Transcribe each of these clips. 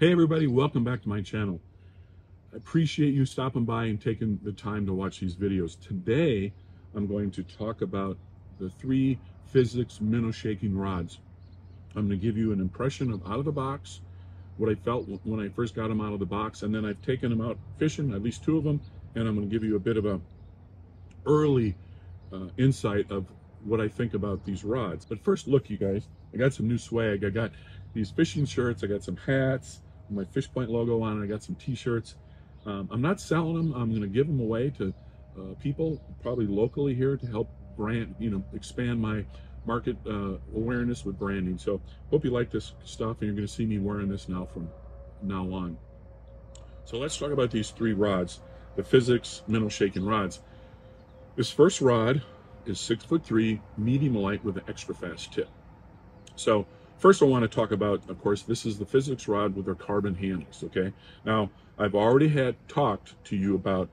Hey everybody, welcome back to my channel. I appreciate you stopping by and taking the time to watch these videos. Today, I'm going to talk about the 3 Physys Minnow Shaking Rods. I'm going to give you an impression of out of the box, what I felt when I first got them out of the box, and then I've taken them out fishing, at least 2 of them, and I'm going to give you a bit of a early insight of what I think about these rods. But first, look you guys, I got some new swag. I got these fishing shirts, I got some hats, my FishPoint logo on it. I got some t-shirts. I'm not selling them. I'm going to give them away to people probably locally here to help brand, expand my market awareness with branding. So hope you like this stuff, and you're going to see me wearing this now from now on. So let's talk about these 3 rods, the Physys Minnow Shaking Rods. This first rod is 6'3", medium light with an extra fast tip. So first I want to talk about, of course, this is the Physys rod with their carbon handles, okay? Now, I've already talked to you about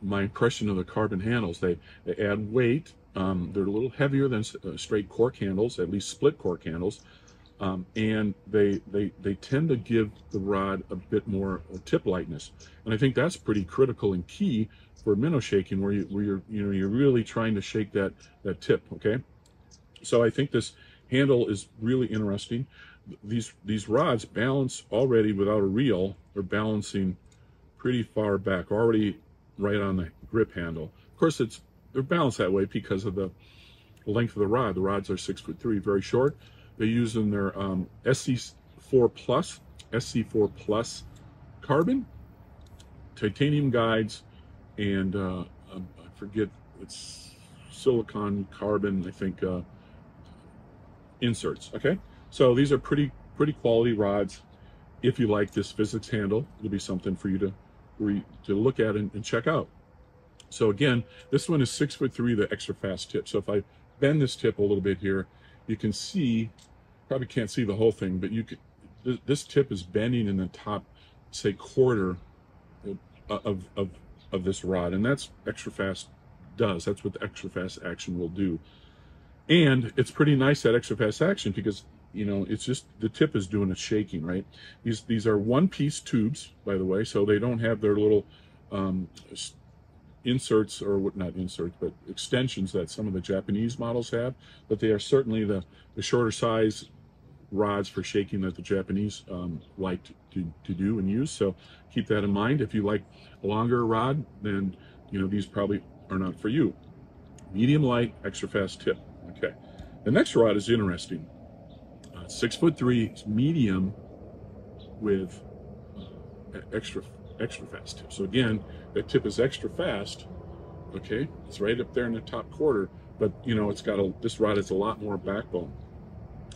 my impression of the carbon handles. They add weight. They're a little heavier than straight cork handles, at least split cork handles. And they tend to give the rod a bit more tip lightness. And I think that's pretty critical and key for minnow shaking, where you're really trying to shake that tip, okay? So I think this handle is really interesting. These rods balance already without a reel. They're balancing pretty far back, already right on the grip handle. Of course, they're balanced that way because of the length of the rod. The rods are 6'3", very short. They use in their SC4 Plus carbon, titanium guides, and I forget, it's silicon carbon, I think, inserts. Okay, so these are pretty quality rods. If you like this Physys handle, it'll be something for you to look at and check out. So again, this one is 6'3", the extra fast tip. So if I bend this tip a little bit here, you can see, probably can't see the whole thing, but you can, this tip is bending in the top, say, quarter of this rod, and that's extra fast does. That's what the extra fast action will do. And it's pretty nice, that extra fast action, because it's just the tip is doing a shaking, right? These are one-piece tubes, by the way, so they don't have their little inserts, or what, not inserts, but extensions that some of the Japanese models have. But they are certainly the shorter size rods for shaking that the Japanese like to do and use. So keep that in mind. If you like a longer rod, then these probably are not for you. Medium light, extra fast tip. Okay, the next rod is interesting. 6'3", it's medium with extra fast tip. So again, that tip is extra fast. Okay, it's right up there in the top quarter, but it's got this rod has a lot more backbone.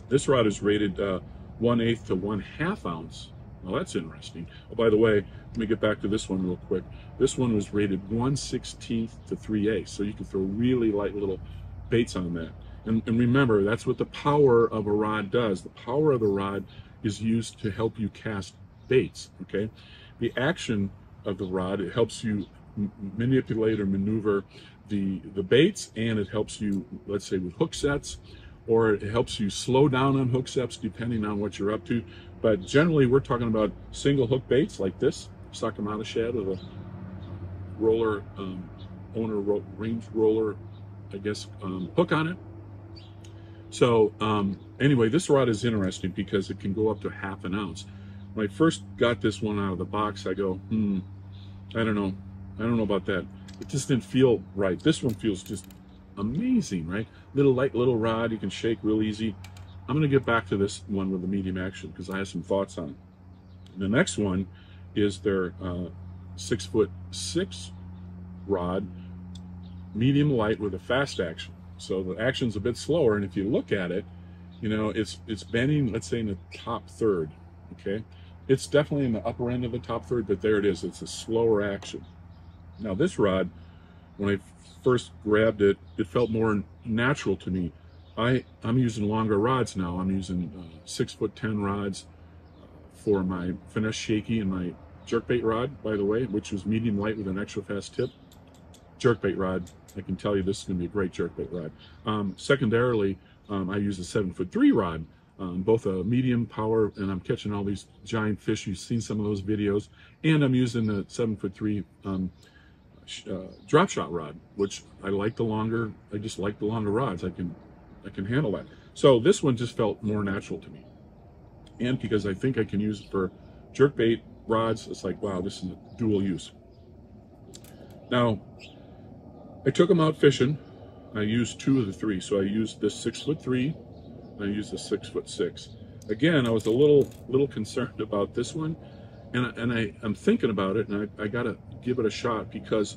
This rod is rated 1/8 to 1/2 ounce. Well, that's interesting. Oh, by the way, let me get back to this one real quick. This one was rated 1/16 to 3/8, so you can throw really light little baits on that. And remember, that's what the power of a rod does. The power of the rod is used to help you cast baits, okay? The action of the rod, it helps you manipulate or maneuver the baits, and it helps you, let's say, with hook sets, or it helps you slow down on hook sets depending on what you're up to. But generally, we're talking about single hook baits like this. Stuck them out of shad with a roller, range roller, I guess, hook on it. So anyway, this rod is interesting because it can go up to 1/2 ounce. When I first got this one out of the box, I go, I don't know about that. It just didn't feel right. This one feels just amazing, right? Light little rod, you can shake real easy. I'm going to get back to this one with the medium action because I have some thoughts on it. The next one is their 6'6" rod, medium light with a fast action. So the action's a bit slower, and if you look at it, it's bending, let's say, in the top third. Okay, it's definitely in the upper end of the top third, but there it is. It's a slower action. Now this rod, when I first grabbed it, it felt more natural to me. I'm using longer rods now. I'm using 6'10" rods for my Finesse shaky and my jerkbait rod, by the way, which was medium light with an extra fast tip. Jerkbait rod, I can tell you this is going to be a great jerkbait rod. Secondarily, I use a 7'3" rod both a medium power, and I'm catching all these giant fish. You've seen some of those videos, and I'm using the 7'3" drop shot rod, which I like the longer. I just like the longer rods. I can handle that. So this one just felt more natural to me, and because I think I can use it for jerkbait rods, it's like, wow, this is a dual use. Now, I took them out fishing. I used 2 of the 3. So I used this 6'3", and I used the 6'6". Again, I was a little concerned about this one, and I'm thinking about it, and I gotta give it a shot because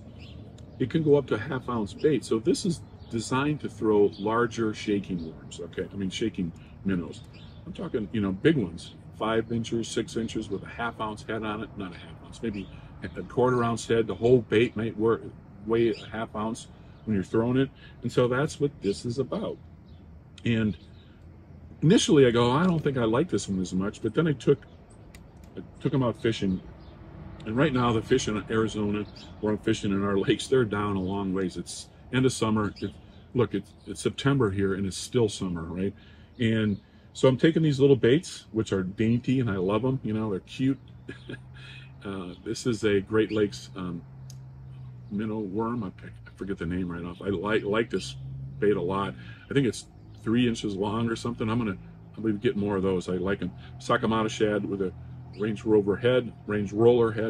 it can go up to ½ ounce bait. So this is designed to throw larger shaking worms. Okay, I mean shaking minnows. I'm talking, you know, big ones, 5 inches, 6 inches with a ½ ounce head on it. Not a ½ ounce, maybe a ¼ ounce head. The whole bait might weigh a ½ ounce when you're throwing it. And so that's what this is about. And initially I go, I don't think I like this one as much, but then I took them out fishing. And right now the fish in Arizona, where I'm fishing in our lakes, they're down a long ways. It's end of summer. Look, it's September here and it's still summer, right? And so I'm taking these little baits, which are dainty and I love them. You know, they're cute. This is a Great Lakes minnow worm. I forget the name right off. I like this bait a lot. I think it's 3 inches long or something. I'm gonna get more of those. I like them. Sakamata shad with a Range Roller head,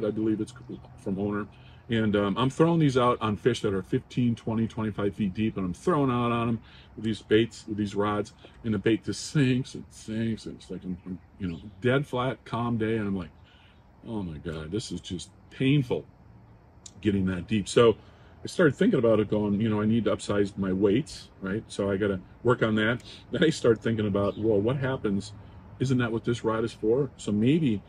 I believe it's from owner. And I'm throwing these out on fish that are 15, 20, 25 feet deep, and I'm throwing out on them with these baits, with these rods, and the bait just sinks and sinks, and it's like, I'm you know, dead flat, calm day, and I'm like, oh my God, this is just painful getting that deep. So I started thinking about it, going, you know, I need to upsize my weights, right? So I got to work on that. Then I started thinking about, well, what happens? Isn't that what this rod is for? So maybe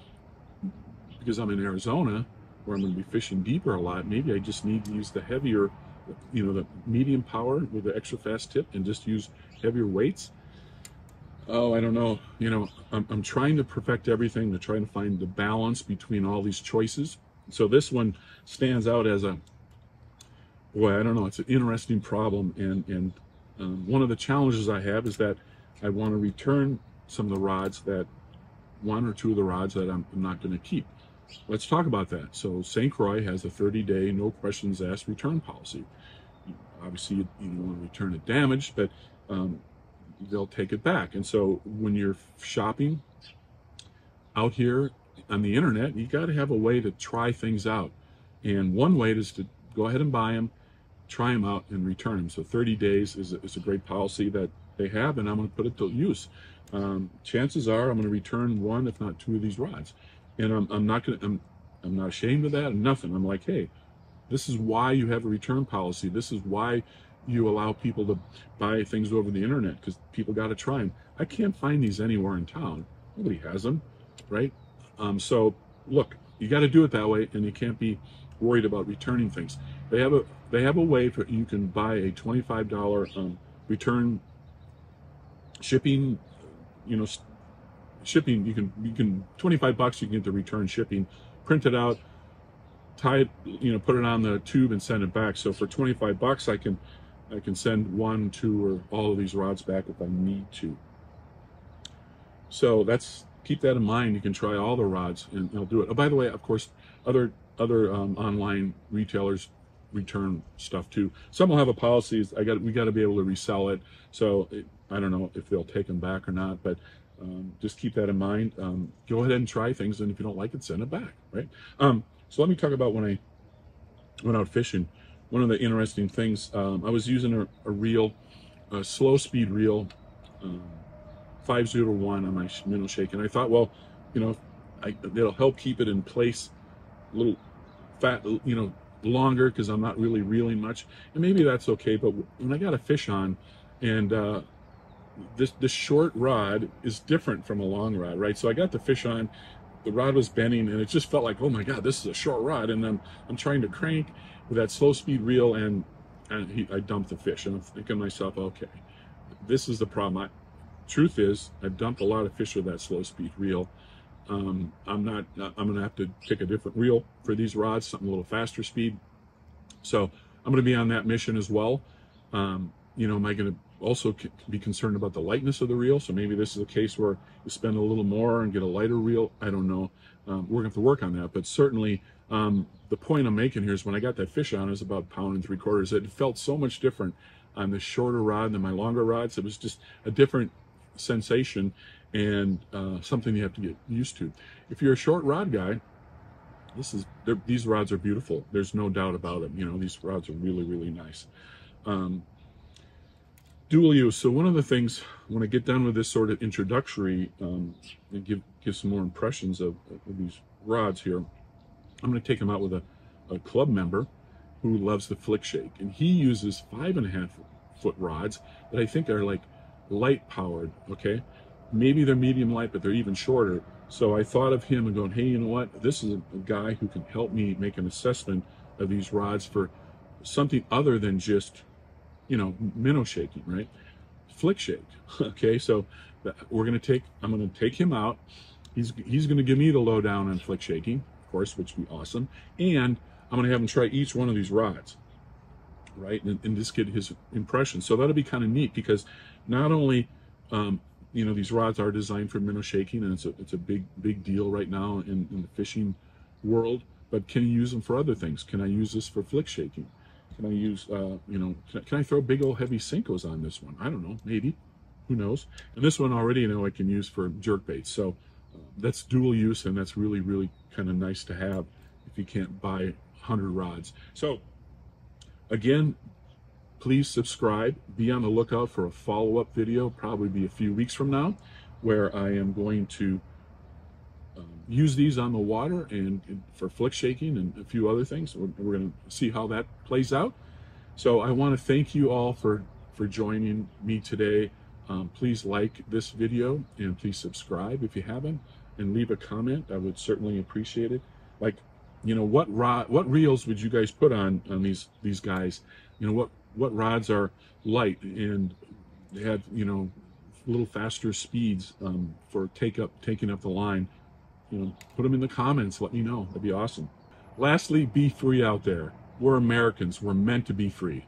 because I'm in Arizona, where I'm going to be fishing deeper a lot, maybe I just need to use the heavier, you know, the medium power with the extra fast tip and just use heavier weights. Oh, I don't know. You know, I'm trying to perfect everything, to try to find the balance between all these choices. So this one stands out as a, boy, I don't know, it's an interesting problem. And one of the challenges I have is that I want to return some of the rods, that 1 or 2 of the rods that I'm not going to keep. Let's talk about that. So St. Croix has a 30-day, no questions asked return policy. Obviously, you don't want to return it damaged, but they'll take it back. And so when you're shopping out here on the internet, you got to have a way to try things out. And one way is to go ahead and buy them, try them out, and return them. So 30 days is a great policy that they have, and I'm going to put it to use. Chances are I'm going to return 1, if not 2 of these rods. And I'm not ashamed of that, and nothing. I'm like, hey, this is why you have a return policy. This is why you allow people to buy things over the internet, because people got to try them. I can't find these anywhere in town. Nobody has them, right? So look, you got to do it that way, and you can't be worried about returning things. They have a way for you can buy a $25 return shipping. You know, shipping, you can $25 you can get the return shipping, print it out, tie it, you know, put it on the tube and send it back. So for $25 I can send 1, 2, or all of these rods back if I need to. So keep that in mind. You can try all the rods and they'll do it. Oh, by the way, of course, other online retailers return stuff too. Some will have a policy. We got to be able to resell it. So I don't know if they'll take them back or not, but just keep that in mind. Go ahead and try things, and if you don't like it, send it back, right? So let me talk about when I went out fishing. One of the interesting things, I was using a reel, a slow speed reel, 501 on my minnow shake, and I thought, well, you know, it'll help keep it in place a little fat, you know, longer, because I'm not really reeling much, and maybe that's okay. But when I got a fish on, and this short rod is different from a long rod, right? So I got the fish on, the rod was bending, and it just felt like, oh my God, this is a short rod, and I'm trying to crank with that slow speed reel, and I dumped the fish, and I'm thinking to myself, okay, this is the problem. Truth is, I've dumped a lot of fish with that slow speed reel. I'm gonna have to pick a different reel for these rods, something a little faster speed. So I'm gonna be on that mission as well. You know, am I gonna also be concerned about the lightness of the reel. So maybe this is a case where you spend a little more and get a lighter reel. I don't know. We're going to have to work on that. But certainly the point I'm making here is when I got that fish on, it was about 1.75 pounds. It felt so much different on the shorter rod than my longer rods. It was just a different sensation and something you have to get used to. If you're a short rod guy, these rods are beautiful. There's no doubt about it. You know, these rods are really, really nice. Dual use. So one of the things, when I get done with this sort of introductory and give some more impressions of these rods here, I'm going to take them out with a club member who loves the flick shake, and he uses 5.5-foot rods that I think are like light powered. Okay, maybe they're medium light, but they're even shorter. So I thought of him and going, hey, you know what? This is a guy who can help me make an assessment of these rods for something other than just, you know, minnow shaking, right? Flick shake. Okay, so I'm going to take him out. He's going to give me the lowdown on flick shaking, of course, which would be awesome. And I'm going to have him try each one of these rods, right? And just get his impression. So that'll be kind of neat, because not only, you know, these rods are designed for minnow shaking, and it's a big deal right now in the fishing world. But can you use them for other things? Can I use this for flick shaking? Can I use, you know, can I throw big old heavy Senkos on this one? I don't know, maybe, who knows? And this one already, you know, I can use for jerkbait. So that's dual use, and that's really, really kind of nice to have if you can't buy 100 rods. So again, please subscribe. Be on the lookout for a follow-up video, probably be a few weeks from now, where I am going to use these on the water and for flick shaking and a few other things. We're going to see how that plays out. So I want to thank you all for joining me today. Please like this video, and please subscribe if you haven't, and leave a comment. I would certainly appreciate it. Like, you know, what reels would you guys put on these guys? You know, what rods are light and they have, you know, a little faster speeds for taking up the line? You know, put them in the comments. Let me know. That'd be awesome. Lastly, be free out there. We're Americans. We're meant to be free.